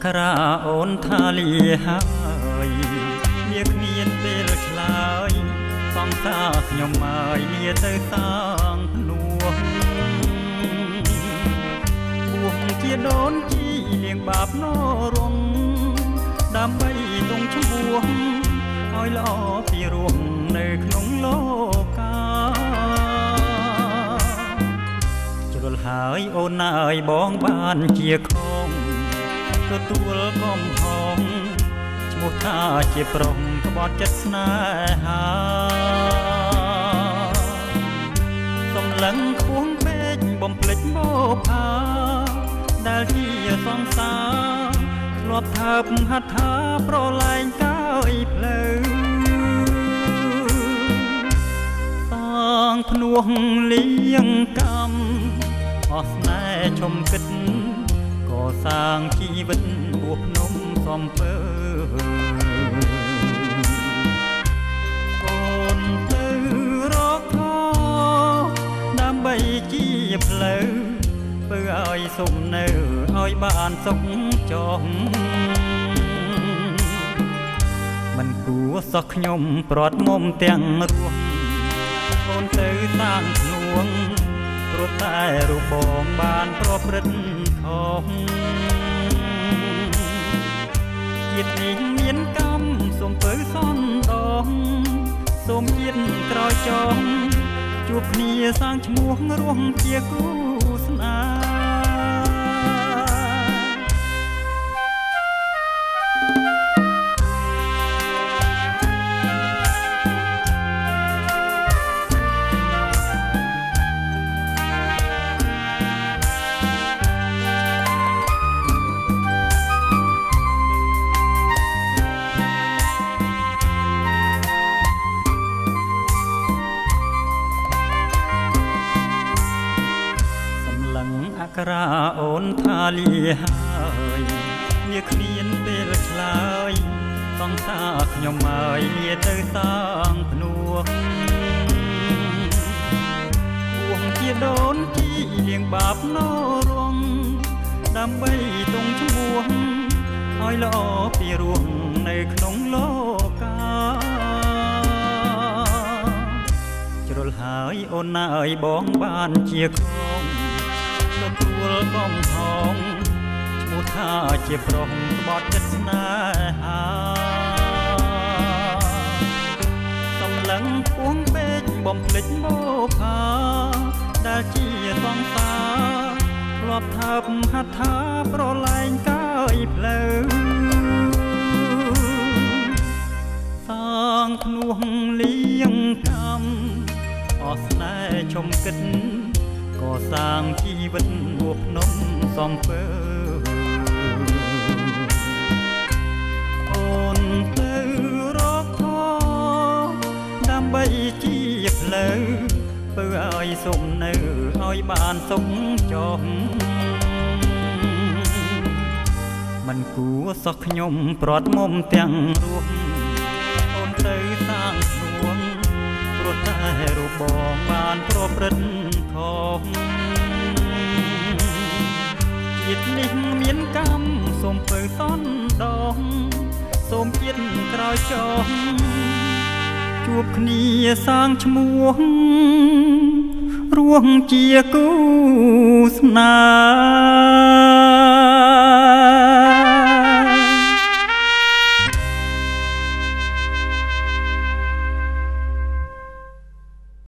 ក្រាអូនថាលាហើយវាគ្មានពេលឆ្លើយសង្សារខ្ញុំហើយលាទៅសាងភ្នោះពោះជាដូនជីលៀងបាបនរងដើម្បីទងឈ្មោះឲ្យល្អពីរស់នៅក្នុងលោកាជ្រុលហើយអូនអើយបងបានជាខំទទួលកំហុសឈ្មោះថាជាប្រុសក្បត់ចិត្តស្នេហាសម្លឹងខ្ពស់ពេកបំភ្លេចបុប្ផាដែលជាសង្សារធ្លាប់ថើបហត្ថាប្រឡែងកាយផ្លូវសាងភ្នោះលៀងកម្មអស់ស្នេហ៍ឈុំគិតកសាងជីវិតបួសភ្នំសំពើអូនទៅរកខដើម្បីជាផ្លូវពើឲ្យសុំនៅឲ្យបានសុខចុះមិនគួរសោះខ្ញុំព្រាត់មុំទាំងរស់អូនទៅសាងភ្នួងព្រោះតែរូបបងបានប្រព្រឹត្តខុសជាតិនេះមានកម្មសូមពើសន់ដងសូមជាតិក្រោយចងជួបគ្នាសាងឈ្មោះរស់ជាគូស្នេហ៍អក្រាអូនថាលាហើយវាគ្មានពេលឆ្លើយសង្សារខ្ញុំហើយលាទៅសាងភ្នោះពោះជាដូនជីលៀងបាបនរងដើម្បីទងឈ្មោះឲ្យល្អពីរស់នៅក្នុងលោកាជ្រុលហើយអូនអើយបងបានជាខំទទួលកំហុសឈ្មោះថាជាប្រុសក្បត់ចិត្តស្នេហាសម្លឹងខ្ពស់ពេកបំភ្លេចបុប្ផាដែលជាសង្សារធ្លាប់ថើបហត្ថាប្រឡែងកាយផ្លូវសាងភ្នោះលៀងកម្មអស់ស្នេហ៍ឈុំគិតកសាងជីវិតបួសភ្នំសំពើអូនទៅរកខដើម្បីជាផ្លូវពើឲ្យសុំនៅឲ្យបានសុខចុះមិនគួរសោះខ្ញុំព្រាត់មុំទាំងរស់អូនទៅសាងភ្នួងព្រោះតែរូបបងបានប្រព្រឹត្តខុសជាតិនេះមានកម្មសូមពើសន់ដងសូមជាតិក្រោយចុះជួបគ្នាសាងឈ្មោះរស់ជាគូស្នេហ៍